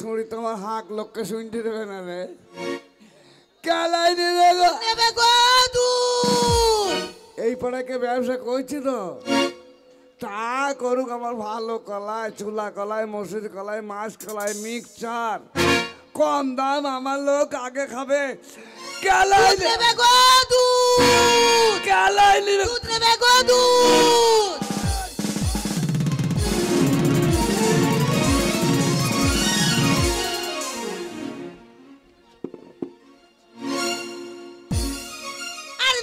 ছুরি তোমার হাঁক লোককে শুনতে দেবে না রে। কালাই নেবে গো দুধ। এই পাড়াকে ব্যবসা করছি তো, তা করুক আমার ভালো কলায়, চুলা কলায়, মসুর কলায়, মাছ কলায়, মিক্সচার কম দাম, আমার লোক আগে খাবে। কালাই নেবে গো দুধ। কালাই নেবে গো দুধ।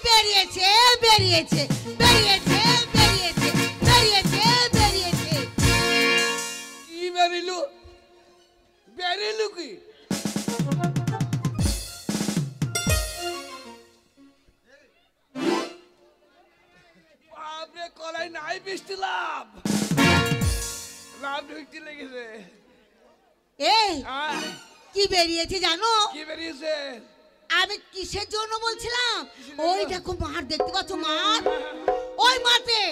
বেরিয়েছে বেরিয়েছে বেরিয়েছে বেরিয়েছে বেরিয়েছে বেরিয়েছে। কি বেরিলু? বেরিলু কি? বাপরে, কলাই নাই বৃষ্টি লাভ লাভ ঢুকতে লেগেছে। এই কি বেরিয়েছে জানো? কি বেরিয়েছে? আমি কিসের জন্য বলছিলাম, ওই দেখো মাঠ দেখতে পাচ্ছ, মাঠ, ওই মাঠে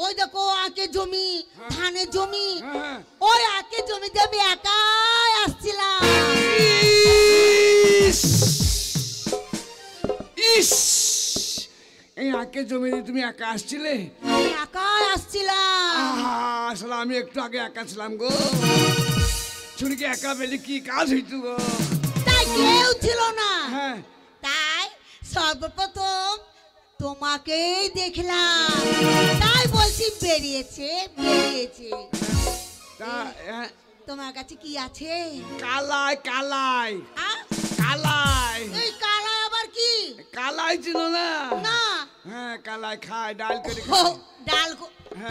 ওই দেখো আখের জমি, ধানের জমি, ওই আখের জমিতে আমি একাই আসছিলাম। ইস, এই আখের জমি তুমি একা আসছিলে? একাই আসছিলাম। আসলে আমি একটু আগে একা ছিলাম গো। ছুরিকে একা পেলে কি কাজ হইতো গো? তাই কেউ ছিল না। হ্যাঁ, তাই সর্বপ্রথম তোমাকেই দেখলাম, তাই বলছি বেরিয়েছে বেরিয়েছে। তোমার কাছে কি আছে? কালাই কালাই হ্যাঁ? কালাই। এই কালাই আবার কি? কালাই ছিল না? না। হ্যাঁ, কালাই খায়, ডাল করে ও, খায়। ডাল,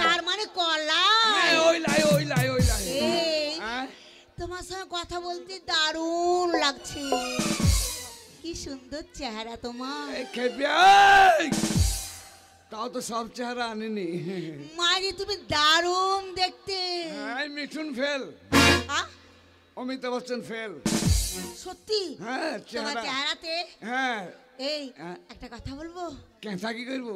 তার মানে কলাই। ওই লাই ওই লাই ওই লাই। এই তোমার সঙ্গে কথা বলতে দারুণ লাগছে, কি সুন্দর চেহারা তোমার। তাও তো সব চেহারা আনেনি। মারি তুমি দারুণ দেখতে। মিঠুন ফেল, হ্যাঁ? অমিতাভ বচ্চন ফেল। সত্যি? হ্যাঁ, তোমার চেহারাতে। হ্যাঁ। এই একটা কথা বলবো? কেঁথা কি করবো?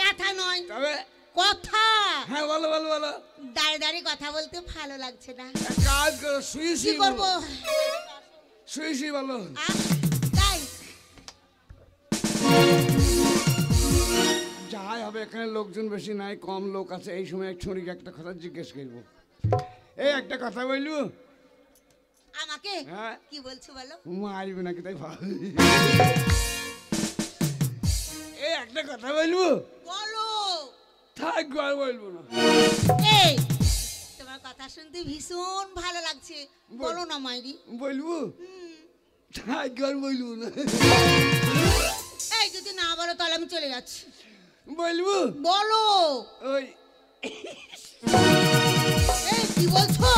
কথা নয়, তবে কথা। হ্যাঁ, বলো বলো বলো। দাঁড়িয়ে দাঁড়িয়ে কথা বলতে ভালো লাগছে না। কাজ করো, শুয়ে কি করবো? শুয়ে শুয়ে বলো। তাই যাই হবে, এখানে লোকজন বেশি নাই, কম লোক আছে। এই সময় এক ছড়িকে একটা কথা জিজ্ঞেস করবো। এই একটা কথা বললু আমাকে? হ্যাঁ। কি বলছো বলো? মারবে নাকি তাই ভাব। এই একটা কথা বলবো। বলো। থাক, আর বলবো না। এই তোমার কথা শুনতে ভীষণ ভালো লাগছে, বলো না মাইরি। বলবো? থাক, আর বলবো না। এই যদি না বলো তাহলে আমি চলে যাচ্ছি। বলবো? বলো। ওই এই কি বলছো?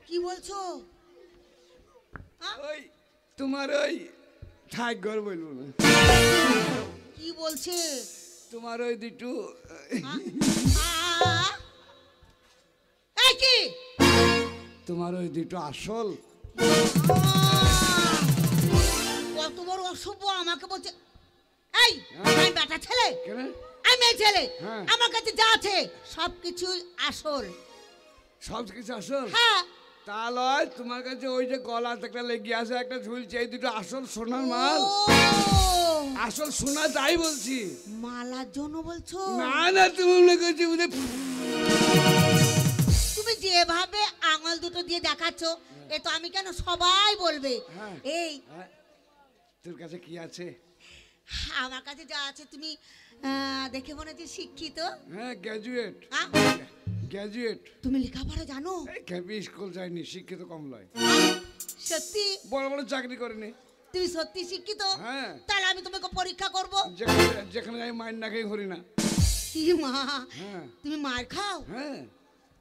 কি বলছো? ওই তোমার ওই থাক, আর বলবো না। কি বলছে? তোমার ওই দুটো এই কি? তোমার ওই দুটো আসল। কত বড় অসভ্য, আমাকে বলছে। এই আমি বেটা ছেলে, আমি মেয়ে ছেলে, আমার কাছে যা আছে সবকিছু আসল। সব কিছু আসল? হ্যাঁ। তা লয়, তোমার কাছে ওই যে গলাতে একটা লেগে আছে, একটা ঝুলছে, এই দুটো আসল সোনার মাল। আসল সোনা, তাই বলছি। মালার জন্য বলছো? না না, তুমি মনে করছি তুমি যেভাবে আঙুল দুটো দিয়ে দেখাচ্ছ, এ তো আমি কেন, সবাই বলবে। এই তোর কাছে কি আছে? আমার কাছে যা আছে তুমি দেখে মনে হচ্ছে শিক্ষিত। হ্যাঁ, গ্র্যাজুয়েট। গ্র্যাজুয়েট। তুমি লেখাপড়া জানো? কেবি স্কুল যায়নি, শিক্ষিত কম লয়। সত্যি? বড় বড় চাকরি করেনি। তুমি সত্যি শিক্ষিত? হ্যাঁ। তাহলে আমি তোমাকে পরীক্ষা করব। যেখানে আমি মার না খেয়ে ঘুরি না। কি মা, তুমি মার খাও? হ্যাঁ।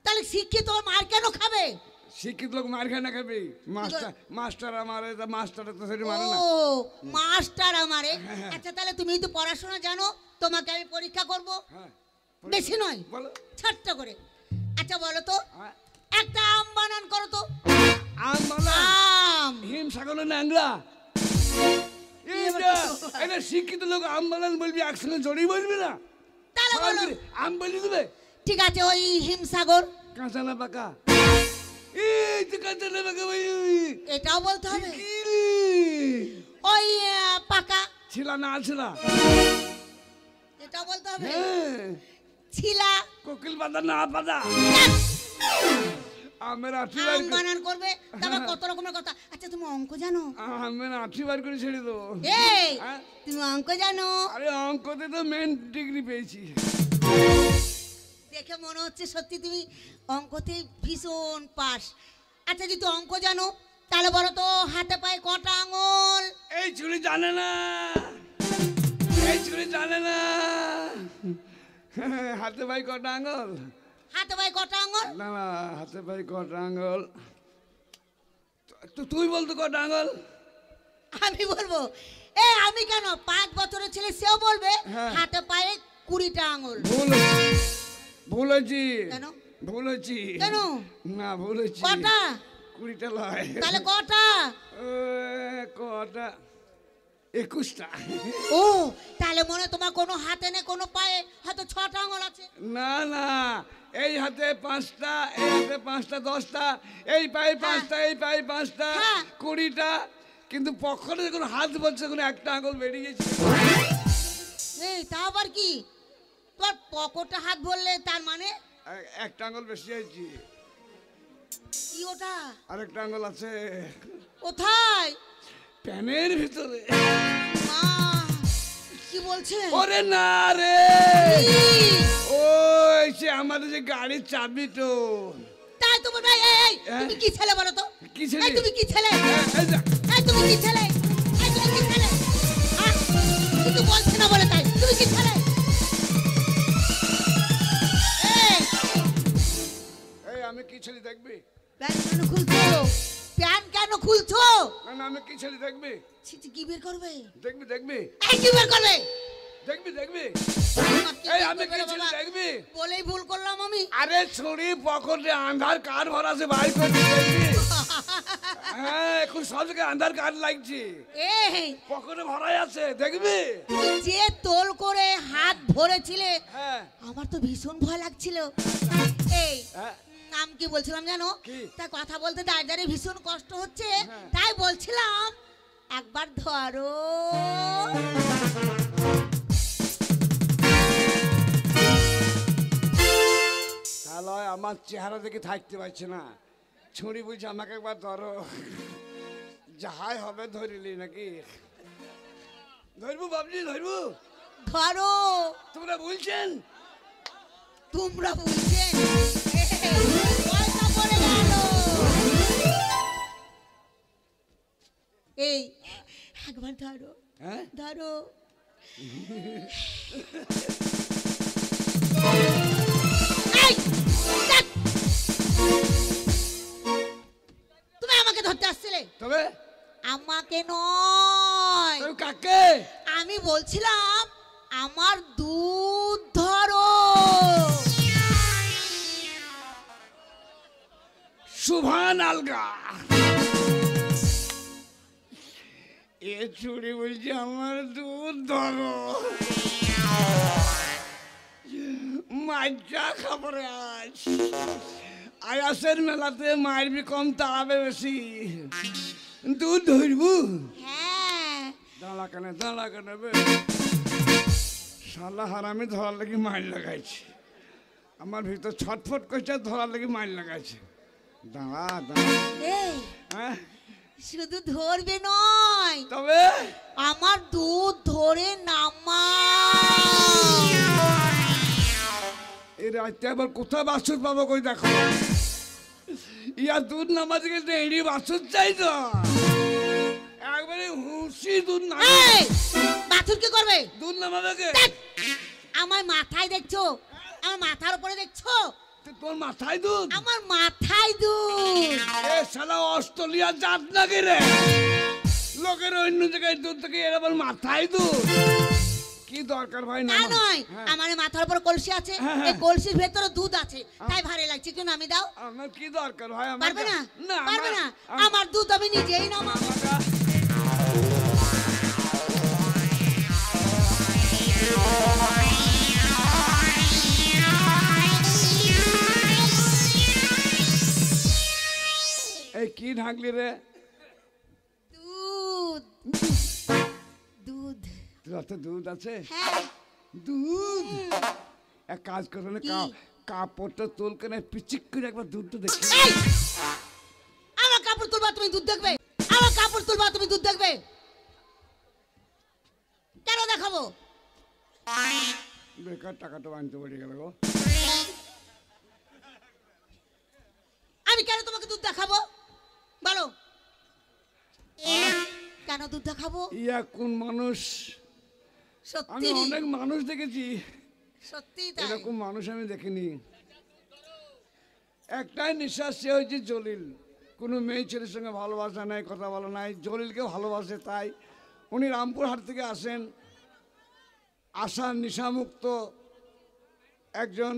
তাহলে শিক্ষিত মার কেন খাবে? শিক্ষিত লোক মার খায় না খাবে? মাস্টার আমারে, মাস্টার তো সেটা মানে না। ও মাস্টার আমারে। আচ্ছা তাহলে তুমি তো পড়াশোনা জানো, তোমাকে আমি পরীক্ষা করব। বেশি নয়, ছোট্ট করে। আচ্ছা বলো তো, একটা আম বানান করো তো। আম বানান? হিমসাগরের ন্যাংরা। এটা শিক্ষিত লোক আম বানান বলবি, একসঙ্গে জড়িয়ে বলবি না? তাহলে বলো। আম বলি দেবে? ঠিক আছে, ওই হিমসাগর। কাঁচা না পাকা? এই তো কাঁচা নেবে কে ভাই? এটাও বলতে হবে। কি রে? ওই পাকা ছিলা না ছিলা? এটাও বলতে হবে। হ্যাঁ। ছিলা কোকিল বাঁধা না বাঁধা? আমের আঠি বার আম বানান করবে, তারপর কত রকমের কথা। আচ্ছা তুমি অঙ্ক জানো? আমের আঠি বার করে ছেড়ে দেবো। এই হ্যাঁ? তুমি অঙ্ক জানো? আরে অঙ্কতে তো মেন ডিগ্রি পেয়েছি। দেখে মনে হচ্ছে সত্যি তুমি অঙ্কতে ভীষণ পাস। আচ্ছা যদি অঙ্ক জানো তাহলে বলো তো হাতে পায়ে কটা আঙুল? এই চুরি জানে না, এই চুরি জানে না। হাতে ভাই কটা আঙুল? হাতে পায়ে কটা আঙুল? না না, হাতে ভাই কটা আঙুল? তুই বলতো কটা আঙুল? আমি বলবো? আমি কেন, 5 বছরের ছেলে সেও বলবে হ্যাঁ। হাতে পায়ে 20টা আঙুল। ভুল হয়েছি। কেন? ভুল হয়েছি। কেন? না ভুল হয়েছি। কটা? 20টা লয়। তাহলে কটা? কটা? 21টা। ও তাহলে মনে হয় তোমার কোনো হাতে নেই, কোনো পায়ে হয়তো 6টা আঙুল আছে। না না, এই হাতে 5টা, এই হাতে 5টা, 10টা, এই পায়ে 5টা, এই পায়ে 5টা, হ্যাঁ। 20টা। কিন্তু পক্ষে যখন হাত বলছে কোনো একটা আঙুল বেরিয়ে গেছে। এই তা আবার কি? তোর পকেটে হাত বললে তার মানে একটা আঙুল বেশি হয়েছে। কি ওটা? আরেকটা আঙুল আছে কোথায়? প্যানের ভিতরে। মা কি বলছে? ওরে না রে, কি? ওই সে আমাদের যে গাড়ির চাবি তো। তাই তো বলবে। এই তুমি কি ছেলে বলো তো? কি ছেলে? এই তুমি কি ছেলে? এই যা। এই তুমি কি ছেলে? এই তুমি কি ছেলে? কিছু বলছে না বলে তাই তুমি কি ছেলে? এই আমি কি ছেলে দেখবি? প্যান্ট কেন খুলছো? প্যান্ট কেন খুলছো? না না, আমি কি ছেলে দেখবি? ছিটি কি বের করবে? দেখবি দেখবি এই কি বের করবে? দেখবি দেখবি। কি এই বের আমি করবে কি রে ছেলে বাবা? দেখবি? বলেই ভুল করলাম আমি। আরে ছড়ি পকেটে আধার কার্ড ভরা আছে, বাইর করে দেখবি। হ্যাঁ, এখন সব জায়গায় আধার কার্ড লাগছে, এই পকেটে ভরাই আছে, দেখবি। তুই যে তোল করে হাত ভরেছিলে হ্যাঁ আমার তো ভীষণ ভয় লাগছিল। এই হ্যাঁ। নাম কি বলছিলাম জানো? কি? তা কথা বলতে দাঁড়িয়ে ভীষণ কষ্ট হচ্ছে, হ্যাঁ। তাই বলছিলাম একবার ধরো। তাহলে আমার চেহারা দেখে থাকতে পারছে না, ছুরি বুঝছে আমাকে একবার ধরো। যাহাই হবে ধরিলি নাকি? ধরবো বাবজি, ধরবো। ধরো। তোমরা বলছেন? তোমরা বলছেন? পয়সা পড়ে গেল। এই একবার ধরো, হ্যাঁ ধরো। এই, ধ্যাৎ। তুমি আমাকে ধরতে আসছিলে? তবে আমাকে নয়, তবে কাকে? আমি বলছিলাম আমার দুধ ধরো। সুভান আলগা। এ চুরি বলছে আমার দুধ ধরো। মাইজা খাবারে আজ আয়াসের মেলাতে মারবি কম, তাড়াবে বেশি। দুধ ধরবু? হ্যাঁ দাঁড়া কেনে, দাঁড়া কেনে বে। শালা হারামি ধরার লাগি মাইল লাগাইছে, আমার ভিতর ছটফট করছে, ধরার লাগি মাইল লাগাইছে। দাঁড়া দাঁড়া। এই হ্যাঁ শুধু ধরবে নয়, তবে আমার দুধ ধরে নামা। এই রাতে আবার কোথায় বাছুর পাবো কই দেখো। ইয়া দুধ নামাতে গেলে এড়ি বাছুর চাই তো, একবারে হুঁসি দুধ নামা। এই বাছুর কি করবে? দুধ নামাবে কে? ধ্যাৎ। আমার মাথায় দেখছো? আমার মাথার উপরে দেখছো? তোর মাথায় দুধ? আমার মাথায় দুধ। এ শালা অস্ট্রেলিয়া জাত নাকি রে? লোকের অন্য জায়গায় দুধ থেকে এর আবার মাথায় দুধ? কি দরকার ভাই? না না নয়, আমার মাথার উপর কলসি আছে, হ্যাঁ। এই কলসির ভেতরে দুধ আছে, তাই ভারী লাগছে। কেন আমি দাও? আমার কি দরকার ভাই? আমার পারবে না? না পারবে না? আমার দুধ আমি নিজেই নামাবো। হাঁকলি রে? দুধ দুধ তোর তো দুধ আছে? হ্যাঁ দুধ? এক কাজ করো না, কি? কাপড়টা তোল কেন পিচিক করে একবার দুধটা দেখি। এই! আমার কাপড় তুলবা তুমি দুধ দেখবে? আমার কাপড় তুলবা তুমি দুধ দেখবে? কেন দেখাবো? বেকার টাকাটা আনতে পড়ে গেল গো। আমি কেন তোমাকে দুধ দেখাবো বলো? কেন দুধ দেখাবো? ইয়া কোন মানুষ? আমি সত্যি অনেক মানুষ দেখেছি, সত্যি তাই। এরকম মানুষ আমি দেখিনি। একটাই নিঃশ্বাস, সে হয়েছে জলিল। কোনো মেয়ে ছেলের সঙ্গে ভালোবাসা নাই, কথা বলা নাই, জলিলকে ভালোবাসে। তাই উনি রামপুরহাট থেকে আসেন। আশার নেশামুক্ত একজন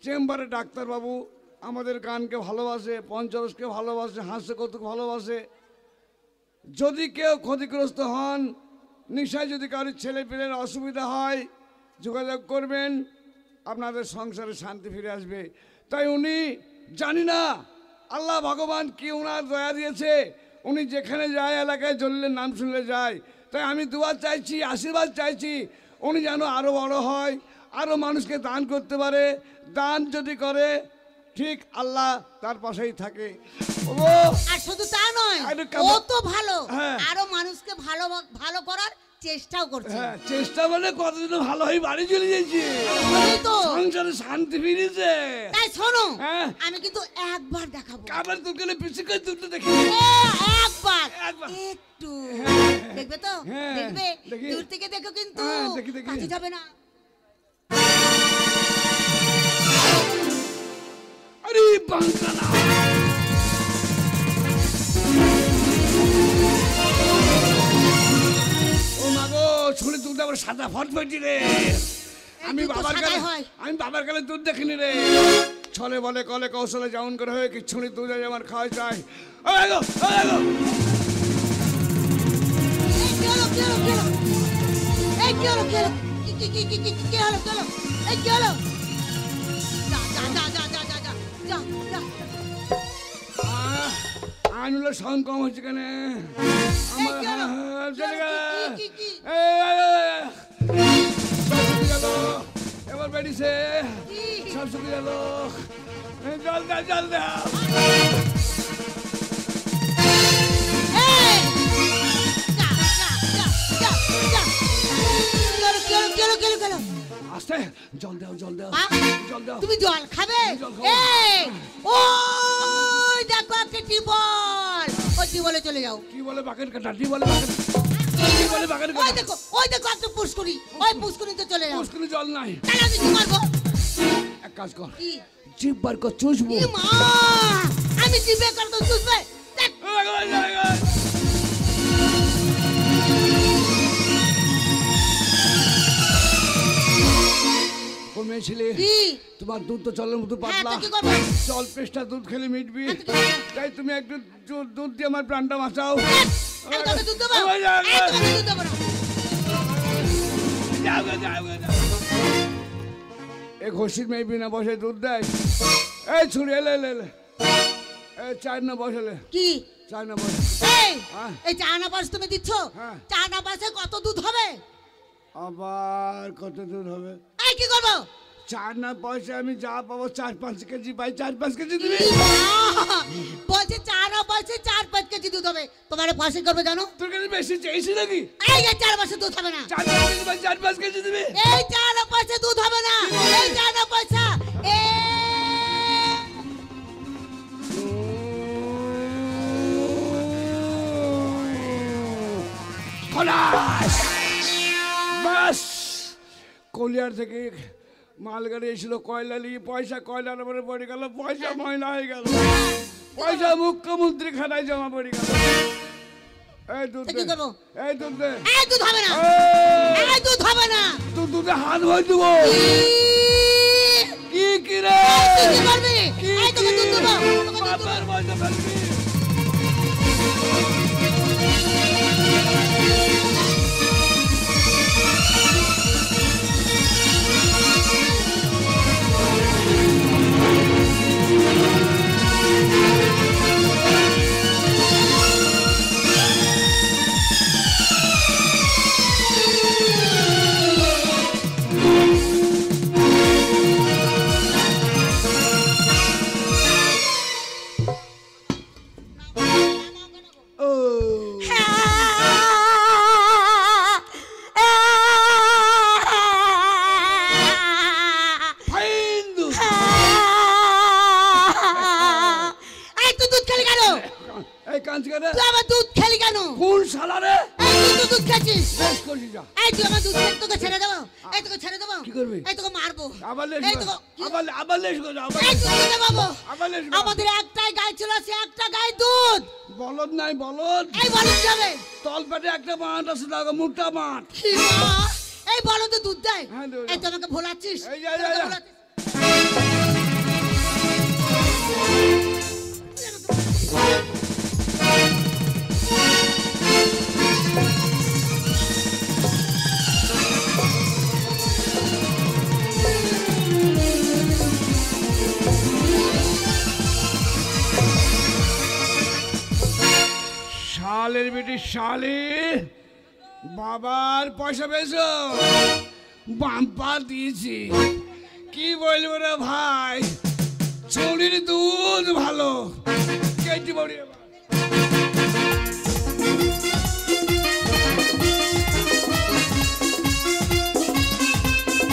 চেম্বারে ডাক্তারবাবু, আমাদের গানকে ভালোবাসে, পঞ্চরসকে ভালোবাসে, হাস্য কৌতুক ভালোবাসে। যদি কেউ ক্ষতিগ্রস্ত হন, নিশায় যদি কারোর ছেলে পেলের অসুবিধা হয়, যোগাযোগ করবেন, আপনাদের সংসারে শান্তি ফিরে আসবে। তাই উনি, জানি না আল্লাহ ভগবান কি ওনার দয়া দিয়েছে, উনি যেখানে যায় এলাকায় জলিলের নাম শুনলে যায়। তাই আমি দুয়া চাইছি, আশীর্বাদ চাইছি, উনি যেন আরও বড় হয়, আরও মানুষকে দান করতে পারে। দান যদি করে, ঠিক আল্লাহ তার পাশেই থাকে। ও আর শুধু তা নয়, আরে কেমন- ও তো ভালো, হ্যাঁ। আরো মানুষকে ভালো ভালো করার চেষ্টাও করছে। হ্যাঁ, চেষ্টা মানে কতদিন ভালো হয়ে বাড়ি চলে যাচ্ছে, ওই তো। সংসারে শান্তি ফিরেছে। তাই শোনো, হ্যাঁ। আমি কিন্তু একবার দেখাবো। কাবার তোর গেলে পিছিয়ে করে দুটো দেখি। একবার একবার। একটু হ্যাঁ। দেখবে তো? হ্যাঁ, দেখবে? দেখি। দূর থেকে দেখো কিন্তু হ্যাঁ, দেখি, দেখি। কাছে যাবে না। আরে বাংলা ও মাগো, ছুরি দুধ আবার সাদা ফটফটি রে। আমি দুধ তো বাবার সাদাই কাছে, হয়। আমি বাবার কাছে দুধ দেখিনি রে। ছলে বলে কলে কৌশলে যেমন করে হয়ে কি ছুরি দুধ আমার খাওয়া চাই। ও গো, ও গো। এই কি হলো, কি হলো, কি হলো? এই কি হলো, কি হলো? কি হলো, কি হলো? এই কি হলো? যা, যা, যা, যা, যা, যা, যা, যা, যা। আনুলে সাউন্ড কম হচ্ছে কেন? আমার কি হলো? চলে গেল। কি? এবার বেরিয়েছে, কি? সব শুকিয়ে গেল। জল দে, জল দে। এই! যা, যা, যা, যা, যা। কি হলো, কি হলো, কি হলো, কি হলো? আস্তে, জল দাও, জল দাও, আ? জল দাও। তুমি জল খাবে? জল খাবো। এই! ওই দেখো একটা টিউবওয়েল। ওই টিউবওয়েলে চলে যাও। কি বলে বাকেট কাটা? কি বলে বাকেট? কি বলে বাকেট ওই কাটা? দেখো, ওই দেখো একটা পুষ্করি। ওই পুষ্করিতে চলে যাও। পুষ্করে জল নাই। তাহলে আমি কি করবো? এক কাজ কর, কি? জিভ বার কর, চুষবো। ই মা! আমি জিভে করতে চুষবে? দেখ, কমেছিলে কি? তোমার দুধ তো জলের মতো হ্যাঁ, পাতলা, তো কি করবো? জল পেস্টা দুধ খেলে মিটবি। হ্যাঁ, তো কি করবো? তাই তুমি একটু দুধ দিয়ে আমার প্রাণটা বাঁচাও। দেখ, আমি তোকে দুধ দেবো? ওই যা, এই, তোমাকে দুধ দেবো না। যাও গো, যাও গো, যাও। এ ঘষির মেয়ে বিনা বসে দুধ দেয়। এই ছুরি এলে এলে এলে, এই চার না বসালে, কি? চার না বসে। এই, হ্যাঁ। এই চা না পাস তুমি দিচ্ছ? হ্যাঁ। চা না পাসে কত দুধ হবে? আবার কত দুধ হবে? এই কি করবো? চার না পয়সা আমি যা পাবো 4-5 কেজি পাই, 4-5 কেজি দিবি। ই মা! বলছে চা না পাসে 4-5 কেজি দুধ হবে। তোমারে পয়সা করবে জানো? তোর কাছে বেশি চেয়েছি নাকি? এই যে 4 মাসে দুধ হবে না। 4-5 কেজি পাই, 4-5 কেজি দিবি। এই চা না পয়সা দুধ হবে না। এই চা না পয়সা। খলাস! বাস! কলিয়ার থেকে মালগাড়ি এসেছিল কয়লা নিয়ে, পয়সা কয়লার উপরে পড়ে গেল, পয়সা ময়লা হয়ে গেল, পয়সা মুখ্যমন্ত্রী খাতায় জমা পড়ে গেল। এই দুধ তো দে, কি করবো? এই দুধ দে। এই দুধ হবে না। এই, এই দুধ হবে না। তুই দুধে হাত ভরে দেবো। কি? কি রে? তুই কি করবি? কি এই তোকে দুধ কি? দেবো। তোকে দুধ দেবো। বাবার পয়সা ফেলবি। কোন শালা রে? এই তুই তো দুধ খাচ্ছিস। বেশ করছি যা। এই তুই আমার দুধ খেয়ে তোকে ছেড়ে দেবো। এই তোকে ছেড়ে দেবো। কি করবি? এই তোকে মারবো। আবার লেস এই কর। তোকে আবার লেস কর, আবার এই তুই দে বাবু। আবার লেস কর। আমাদের একটাই গাই ছিল, সে একটা গাই দুধ। বলদ নাই বলদ। এই বলদ যাবে। তল পেটে একটা মাঠ আছে, দেখো মোটা মাঠ। কি মা, এই বলদ দুধ দেয়। হ্যাঁ, দেয়। এই তুই আমাকে ভোলাচ্ছিস। এই যা, তুই আমাকে যা। ভোলাচ্ছিস। শালের বেটি শালে, বাবার পয়সা পেয়েছো, বাম্পার দিয়েছি। কি বলবো রে ভাই, চুরির দুধ ভালো। কেটে বড়ি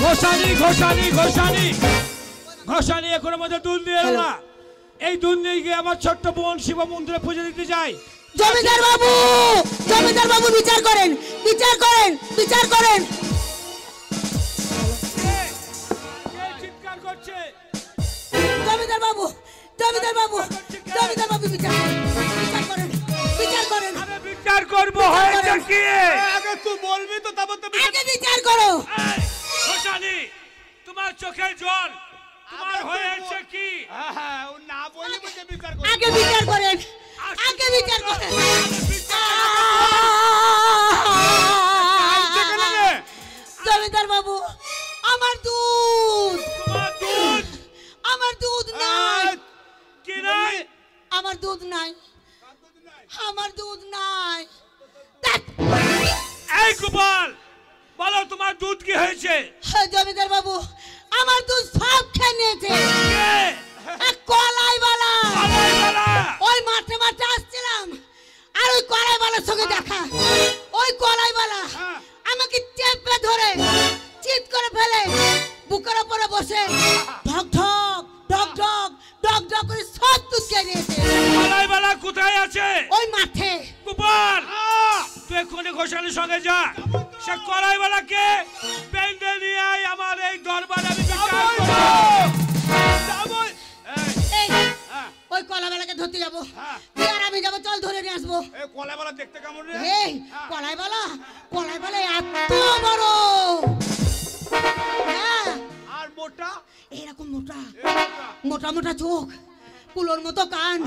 ঘোষানি ঘোষানি ঘোষানি ঘোষানি এখনো মধ্যে দুধ নিয়ে এলো না। এই দুধ নিয়ে গিয়ে আমার ছোট্ট বোন শিব মন্দিরে পুজো দিতে যাই। জমিদার বাবু, জমিদার বাবু বিচার করেন, বিচার করেন, বিচার করেন। কে চিৎকার করছে? জমিদার বাবু, জমিদার বাবু, জমিদার বাবু বিচার করেন, বিচার করেন, বিচার করেন। আমি বিচার করবো, হয়েছে কি? আগে তুই বলবি তো, তারপর তো আগে বিচার করো। এই, ঘোষানি, তোমার চোখের জল, তোমার হয়েছে কি? হ্যাঁ, ও না বললে বলতে বিচার কর। আগে বিচার করেন, আগে বিচার করেন। জমিদার বাবু, আমার দুধ, তোমার দুধ আমার দুধ নাই, কি নাই? আমার দুধ নাই, আমার দুধ নাই। এই গোপাল, বলো তোমার দুধ কি হয়েছে? জমিদার বাবু, আমার দুধ সব খেয়ে নিয়েছে। কে? এক কলাইওয়ালা। কলাইওয়ালা? ওই মাঠে মাঠে আসছিলাম, আর ওই কলাইওয়ালার সঙ্গে দেখা। ওই কলাইওয়ালা আমাকে চেপে ধরে চিৎ করে ফেলে বুকের উপরে বসে ঢক ঢক ঢক ঢক ঢক ঢক করে সব দুধ খেয়ে নিয়েছে। কলাইওয়ালা কোথায় আছে? ওই মাঠে। গোপাল, তুই এক্ষুনি ঘোষানির সঙ্গে যা। সে কলাইওয়ালাকে বেঁধে নিয়ে আয় আমার এই দরবারে, আমি বিচার করব। এই, ওই কলাইওয়ালাকে ধরতে যাবো। তুই আর আমি যাবো, চল ধরে নিয়ে আসবো। এ কলাইওয়ালা দেখতে কেমন রে? এই কলাইওয়ালা, কলাইওয়ালা এত বড়, হ্যাঁ, আর মোটা? এরকম মোটা, মোটা মোটা চোখ, কুলোর মতো কান,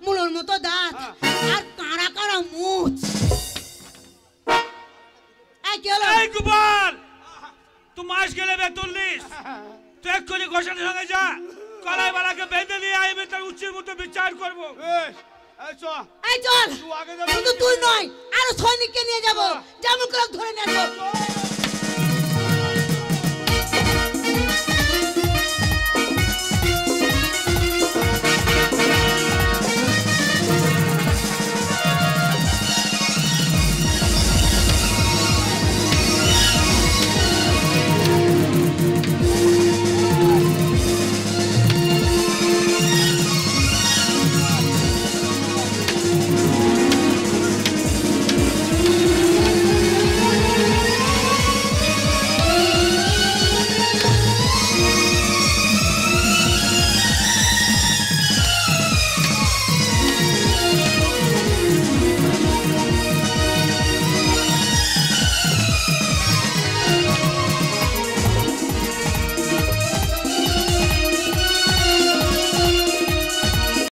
মুলোর মতো দাঁত, আর কাঁড়া কাঁড়া মুখ। এই কি হলো? এই গোপাল, তুই মাস গেলে বেতন নিস। তুই এক্ষুনি ঘোষানির সঙ্গে যা, কলাইওয়ালাকে বেঁধে নিয়ে আয়, আমি তার উচিত মতো বিচার করবো। এই চ, এই চল, তুই আগে যাবি। শুধু তুই নয়, আরো সৈনিককে নিয়ে যাবো, যেমন করে ধরে নিয়ে আসবো।